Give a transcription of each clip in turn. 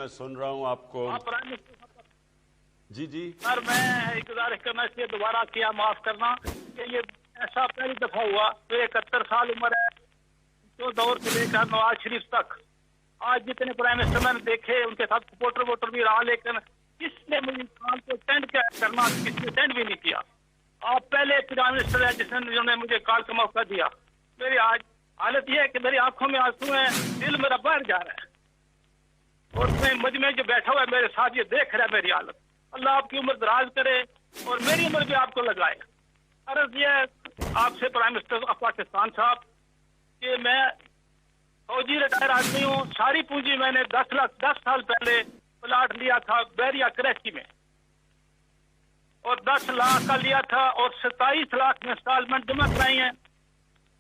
मैं सुन रहा हूँ आपको। आप प्राइम मिनिस्टर जी जी सर, मैं गुजारिश करना इसलिए दोबारा किया, माफ करना कि ये ऐसा पहली दफा हुआ। मेरे 71 साल उम्र है, तो दौर से लेकर नवाज शरीफ तक आज जितने प्राइम मिनिस्टर मैंने देखे, उनके साथ सपोर्टर वोटर भी रहा, लेकिन किसने मुझे काम को अटेंड करना, किसने अटेंड भी नहीं किया। आप पहले प्राइम मिनिस्टर है जिन्होंने मुझे कॉल का मौका दिया। मेरी आज हालत यह है कि मेरी आंखों में आंसू है, दिल मेरा बाहर जा रहा है, और मैं मुझ में जो बैठा हुआ है मेरे साथ ये देख रहा है मेरी हालत। अल्लाह आपकी उम्र दराज करे और मेरी उम्र भी आपको लगाए। अर्ज यह है आपसे प्राइम मिनिस्टर ऑफ पाकिस्तान साहब कि मैं फौजी रिटायर आदमी हूँ। सारी पूंजी मैंने 10 साल पहले प्लाट लिया था बैरिया कराची में, और 10 लाख का लिया था और 27 लाख में इंस्टॉलमेंट जमा कराई है।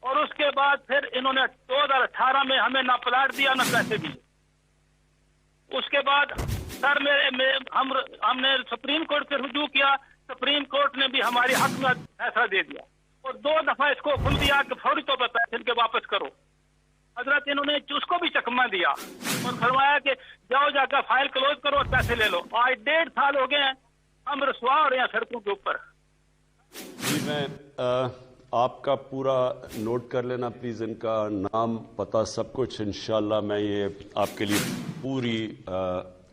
और उसके बाद फिर इन्होंने 2018 में हमें ना प्लाट दिया ना पैसे दिए। उसके बाद सर हमने सुप्रीम कोर्ट पे रुजू किया, सुप्रीम कोर्ट ने भी हमारे हक में फैसला दे दिया और 2 दफा इसको खुल दिया कि फौरी तौर पर पैसे इनके वापस करो। हजरत इन्होंने उसको भी चकमा दिया और फरमाया कि जाओ जाकर फाइल क्लोज करो और पैसे ले लो। आज 1.5 साल हो गए हैं, हम रसवा हो रहे हैं सड़कों के ऊपर। जी, मैं आपका पूरा नोट कर लेना प्लीज़, इनका नाम पता सब कुछ। इंशाल्लाह मैं ये आपके लिए पूरी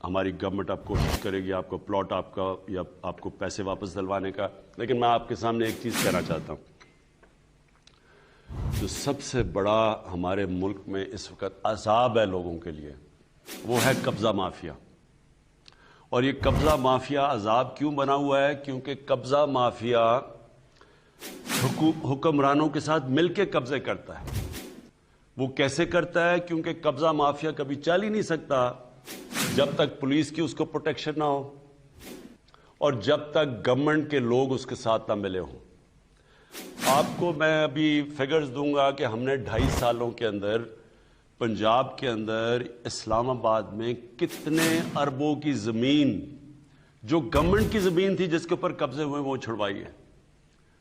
हमारी गवर्नमेंट आप कोशिश करेगी आपको प्लॉट आपका या आपको पैसे वापस दिलवाने का। लेकिन मैं आपके सामने एक चीज़ कहना चाहता हूँ, जो सबसे बड़ा हमारे मुल्क में इस वक्त अज़ाब है लोगों के लिए, वो है कब्ज़ा माफिया। और ये कब्ज़ा माफिया अज़ाब क्यों बना हुआ है? क्योंकि कब्ज़ा माफिया हुक्मरानों के साथ मिलके कब्जे करता है। वो कैसे करता है? क्योंकि कब्ज़ा माफिया कभी चल ही नहीं सकता जब तक पुलिस की उसको प्रोटेक्शन ना हो और जब तक गवर्नमेंट के लोग उसके साथ ना मिले हों। आपको मैं अभी फिगर्स दूंगा कि हमने 2.5 सालों के अंदर पंजाब के अंदर इस्लामाबाद में कितने अरबों की ज़मीन जो गवर्नमेंट की ज़मीन थी जिसके ऊपर कब्जे हुए वो छुड़वाई है।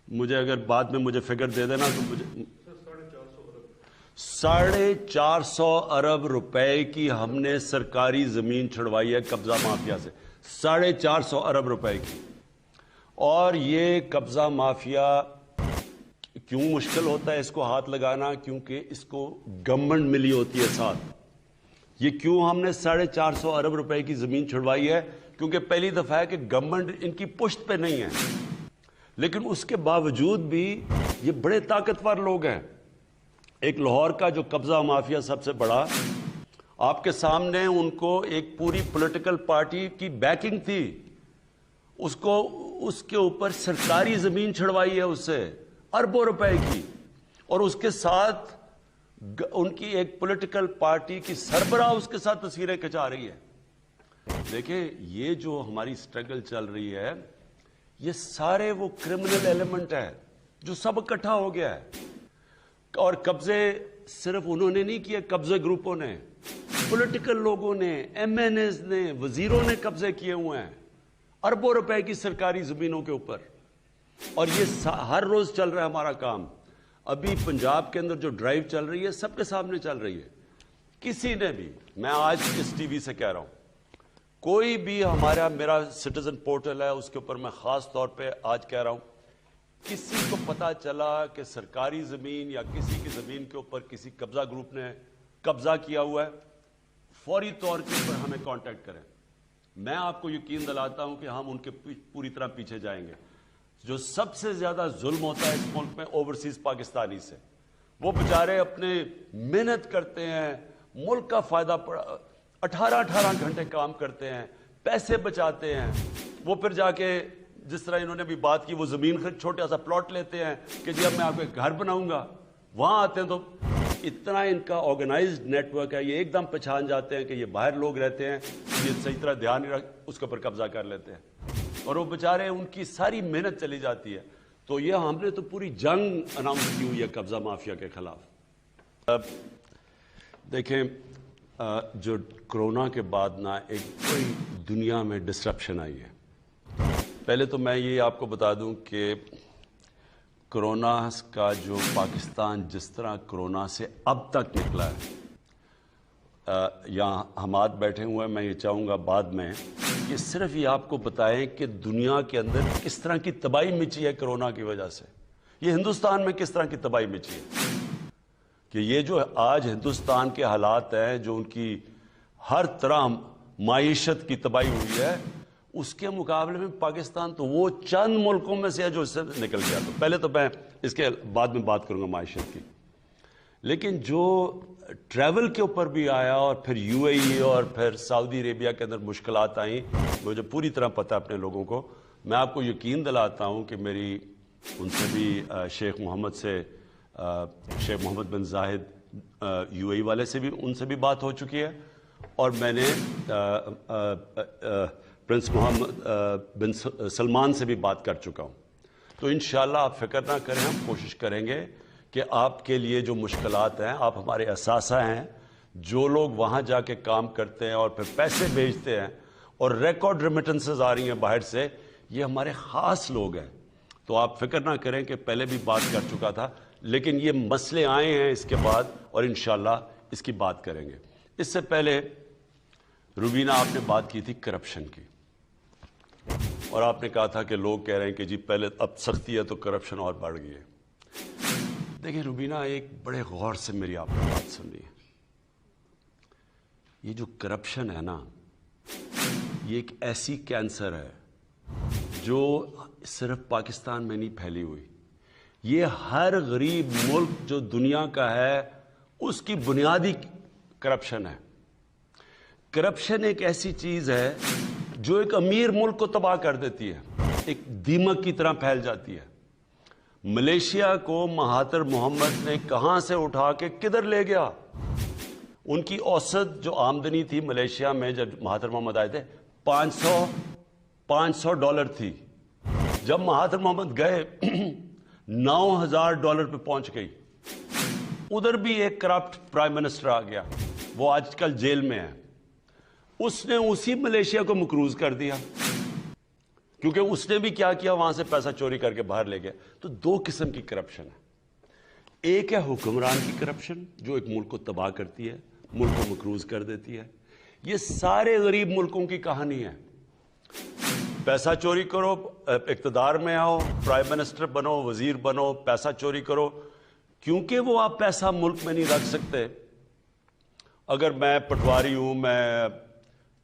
मुझे अगर बाद में मुझे फिगर दे देना तो मुझे 450 अरब रुपए की हमने सरकारी ज़मीन छुड़वाई है कब्ज़ा माफिया से, 450 अरब रुपए की। और ये कब्ज़ा माफिया क्यों मुश्किल होता है इसको हाथ लगाना? क्योंकि इसको गवर्नमेंट मिली होती है साथ। ये क्यों हमने 450 अरब रुपए की ज़मीन छुड़वाई है? क्योंकि पहली दफ़ा है कि गवर्नमेंट इनकी पुश्त पे नहीं है, लेकिन उसके बावजूद भी ये बड़े ताकतवर लोग हैं। एक लाहौर का जो कब्ज़ा माफिया सबसे बड़ा, आपके सामने उनको एक पूरी पॉलिटिकल पार्टी की बैकिंग थी, उसको उसके ऊपर सरकारी ज़मीन छुड़वाई है उससे अरबों रुपए की, और उसके साथ उनकी एक पॉलिटिकल पार्टी की सरबराह उसके साथ तस्वीरें खिंचा रही है। देखिए, ये जो हमारी स्ट्रगल चल रही है, ये सारे वो क्रिमिनल एलिमेंट है जो सब इकट्ठा हो गया है। और कब्जे सिर्फ उन्होंने नहीं किए, कब्जे ग्रुपों ने, पॉलिटिकल लोगों ने, एमएनएस ने, वजीरों ने कब्जे किए हुए हैं अरबों रुपए की सरकारी जमीनों के ऊपर। और ये हर रोज चल रहा है हमारा काम। अभी पंजाब के अंदर जो ड्राइव चल रही है सबके सामने चल रही है। किसी ने भी, मैं आज इस टीवी से कह रहा हूं, कोई भी मेरा सिटीजन पोर्टल है उसके ऊपर मैं खास तौर पे आज कह रहा हूं, किसी को पता चला कि सरकारी जमीन या किसी की जमीन के ऊपर किसी कब्जा ग्रुप ने कब्जा किया हुआ है, फौरी तौर के ऊपर हमें कांटेक्ट करें। मैं आपको यकीन दिलाता हूं कि हम उनके पूरी तरह पीछे जाएंगे। जो सबसे ज्यादा जुल्म होता है इस मुल्क में ओवरसीज पाकिस्तानी से, वो बेचारे अपने मेहनत करते हैं, मुल्क का फायदा 18 घंटे काम करते हैं, पैसे बचाते हैं, वो फिर जाके जिस तरह इन्होंने भी बात की, वो जमीन छोटा सा प्लॉट लेते हैं कि जी अब मैं आपको एक घर बनाऊंगा। वहां आते हैं तो इतना इनका ऑर्गेनाइज्ड नेटवर्क है, ये एकदम पहचान जाते हैं कि ये बाहर लोग रहते हैं, ये सही तरह ध्यान नहीं रख, उसके ऊपर कब्जा कर लेते हैं, और वो बेचारे उनकी सारी मेहनत चली जाती है। तो ये हमने तो पूरी जंग अनाउंस की हुई है कब्जा माफिया के खिलाफ। अब देखें, जो कोरोना के बाद ना एक पूरी दुनिया में डिस्ट्रप्शन आई है। पहले तो मैं ये आपको बता दूं कि कोरोना का जो पाकिस्तान जिस तरह कोरोना से अब तक निकला है, یہاں حماد بیٹھے ہوئے ہیں، میں یہ چاہوں گا بعد میں کہ صرف یہ آپ کو بتائیں کہ دنیا کے اندر کس طرح کی تباہی مچی ہے کرونا کی وجہ سے، یہ ہندوستان میں کس طرح کی تباہی مچی ہے، کہ یہ جو آج ہندوستان کے حالات ہیں، جو ان کی ہر طرح معیشت کی تباہی ہوئی ہے، اس کے مقابلے میں پاکستان تو وہ چند ملکوں میں سے ہے جو اس سے نکل گیا. تو پہلے تو میں اس کے بعد میں بات کروں گا معیشت کی، لیکن جو ٹریول کے اوپر بھی آیا اور پھر یو اے ای اور پھر سعودی عربیہ کے اندر مشکلات آئیں، مجھے پوری طرح پتہ ہے اپنے لوگوں کو. میں آپ کو یقین دلاتا ہوں کہ میری ان سے بھی شیخ محمد بن زاہد یو اے ای والے سے بھی ان سے بھی بات ہو چکی ہے، اور میں نے پرنس محمد بن سلمان سے بھی بات کر چکا ہوں. تو انشاءاللہ آپ فکر نہ کریں، ہم کوشش کریں گے کہ آپ کے لیے جو مشکلات ہیں، آپ ہمارے اثاثہ ہیں، جو لوگ وہاں جا کے کام کرتے ہیں اور پھر پیسے بھیجتے ہیں اور ریکارڈ ریمیٹنسز آ رہی ہیں باہر سے، یہ ہمارے خاص لوگ ہیں. تو آپ فکر نہ کریں کہ پہلے بھی بات کر چکا تھا، لیکن یہ مسئلے آئے ہیں اس کے بعد، اور انشاءاللہ اس کی بات کریں گے. اس سے پہلے روبینہ آپ نے بات کی تھی کرپشن کی، اور آپ نے کہا تھا کہ لوگ کہہ رہے ہیں کہ جی پہلے اب سختی ہے تو کرپشن اور بڑھ گئی ہے. دیکھیں روبینہ، ایک بڑے غور سے میری آپ نے بات سنی ہے. یہ جو کرپشن ہے نا، یہ ایک ایسی کینسر ہے جو صرف پاکستان میں نہیں پھیلی ہوئی، یہ ہر غریب ملک جو دنیا کا ہے اس کی بنیادی کرپشن ہے. کرپشن ایک ایسی چیز ہے جو ایک امیر ملک کو تباہ کر دیتی ہے، ایک دیمک کی طرح پھیل جاتی ہے. ملیشیا کو مہاتر محمد نے کہاں سے اٹھا کے کدھر لے گیا؟ ان کی اوسط جو آمدنی تھی ملیشیا میں جب مہاتر محمد آئے تھے $500 تھی. جب مہاتر محمد گئے $9,000 پہ پہنچ گئی. ادھر بھی ایک کرپٹ پرائم منسٹر آ گیا، وہ آج کل جیل میں ہے. اس نے اسی ملیشیا کو مقروض کر دیا، کیونکہ اس نے بھی کیا کیا، وہاں سے پیسہ چوری کر کے باہر لے گیا. تو دو قسم کی کرپشن ہے. ایک ہے حکمران کی کرپشن جو ایک ملک کو تباہ کرتی ہے، ملک کو مقروض کر دیتی ہے. یہ سارے غریب ملکوں کی کہانی ہے. پیسہ چوری کرو، اقتدار میں آؤ، پرائم منسٹر بنو، وزیر بنو، پیسہ چوری کرو، کیونکہ وہ آپ پیسہ ملک میں نہیں رکھ سکتے. اگر میں پٹواری ہوں، میں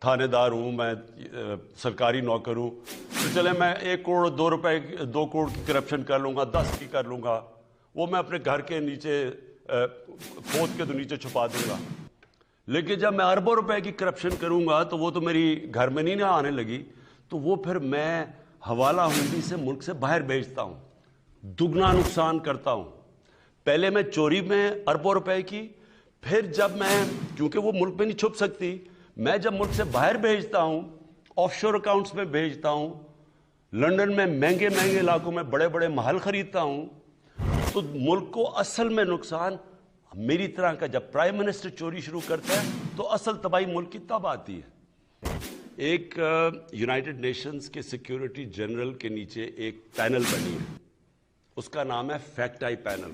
تھانے دار ہوں، میں سرکاری نوکر ہوں، تو چلے میں 1 کروڑ 2 روپے 2 کروڑ کی کرپشن کر لوں گا، 10 کی کر لوں گا، وہ میں اپنے گھر کے نیچے کھود کے تو نیچے چھپا دوں گا. لیکن جب میں اربوں روپے کی کرپشن کروں گا تو وہ تو میری گھر میں نہیں آنے لگی، تو وہ پھر میں حوالہ ہنڈی سے ملک سے باہر بھیجتا ہوں، دگنا نقصان کرتا ہوں. پہلے میں چوری میں اربوں روپے کی، پھر جب میں، کیونکہ وہ ملک میں نہیں چھپ سکتی، میں جب ملک سے باہر بھیجتا ہوں، آف شور اکاؤنٹس میں بھیجتا ہوں، لنڈن میں مہنگے علاقوں میں بڑے بڑے محل خریدتا ہوں، تو ملک کو اصل میں نقصان میری طرح کا جب پرائم منسٹر چوری شروع کرتا ہے تو اصل تباہی ملک کی تب آتی ہے. ایک یونائٹڈ نیشنز کے سیکیورٹی جنرل کے نیچے ایک پینل بنی ہے، اس کا نام ہے fact I panel.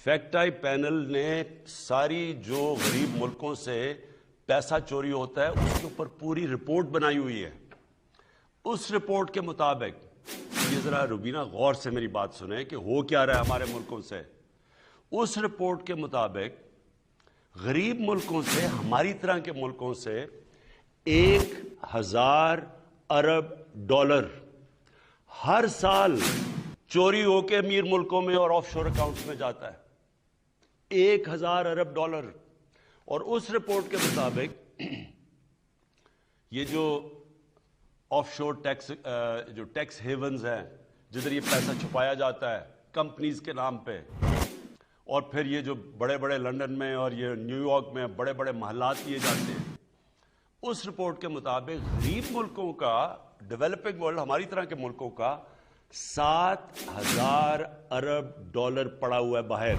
Fact I panel نے ساری جو غریب ملکوں سے پیسہ چوری ہوتا ہے اس کے اوپر پوری رپورٹ بنائی ہوئی ہے. اس رپورٹ کے مطابق، یہ ذرا روبینہ غور سے میری بات سنیں کہ ہو کیا رہا ہے ہمارے ملکوں سے. اس رپورٹ کے مطابق غریب ملکوں سے، ہماری طرح کے ملکوں سے 1,000 ارب ڈالر ہر سال چوری ہو کے امیر ملکوں میں اور آف شور اکاؤنٹس میں جاتا ہے. 1,000 ارب ڈالر. اور اس رپورٹ کے مطابق یہ جو آف شور جو ٹیکس ہیونز ہیں، جدھر یہ پیسہ چھپایا جاتا ہے کمپنیز کے نام پہ، اور پھر یہ جو بڑے بڑے لنڈن میں اور یہ نیو یارک میں بڑے بڑے محلات کیے جاتے ہیں، اس رپورٹ کے مطابق غریب ملکوں کا، ڈیولپنگ ورلڈ ہماری طرح کے ملکوں کا 7,000 ارب ڈالر پڑا ہوا ہے باہر.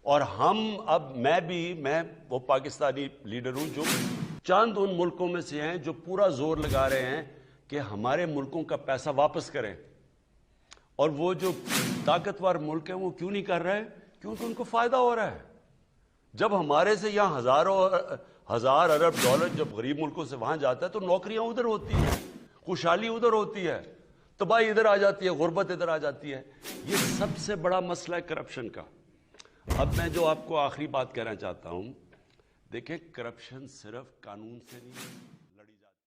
اور ہم میں وہ پاکستانی لیڈر ہوں جو چند ان ملکوں میں سے ہیں جو پورا زور لگا رہے ہیں کہ ہمارے ملکوں کا پیسہ واپس کریں. اور وہ جو طاقتور ملک ہیں وہ کیوں نہیں کر رہے؟ کیونکہ ان کو فائدہ ہو رہا ہے. جب ہمارے سے یہاں ہزار ارب ڈالر جب غریب ملکوں سے وہاں جاتا ہے تو نوکریاں ادھر ہوتی ہیں، خوشحالی ادھر ہوتی ہے، تباہی ادھر آ جاتی ہے، غربت ادھر آ جاتی ہے۔ یہ سب سے بڑا مسئلہ ہے کرپشن کا۔ اب میں جو آپ کو آخری بات کہنا چاہتا ہوں، دیکھیں کرپشن صرف قانون سے نہیں ہے،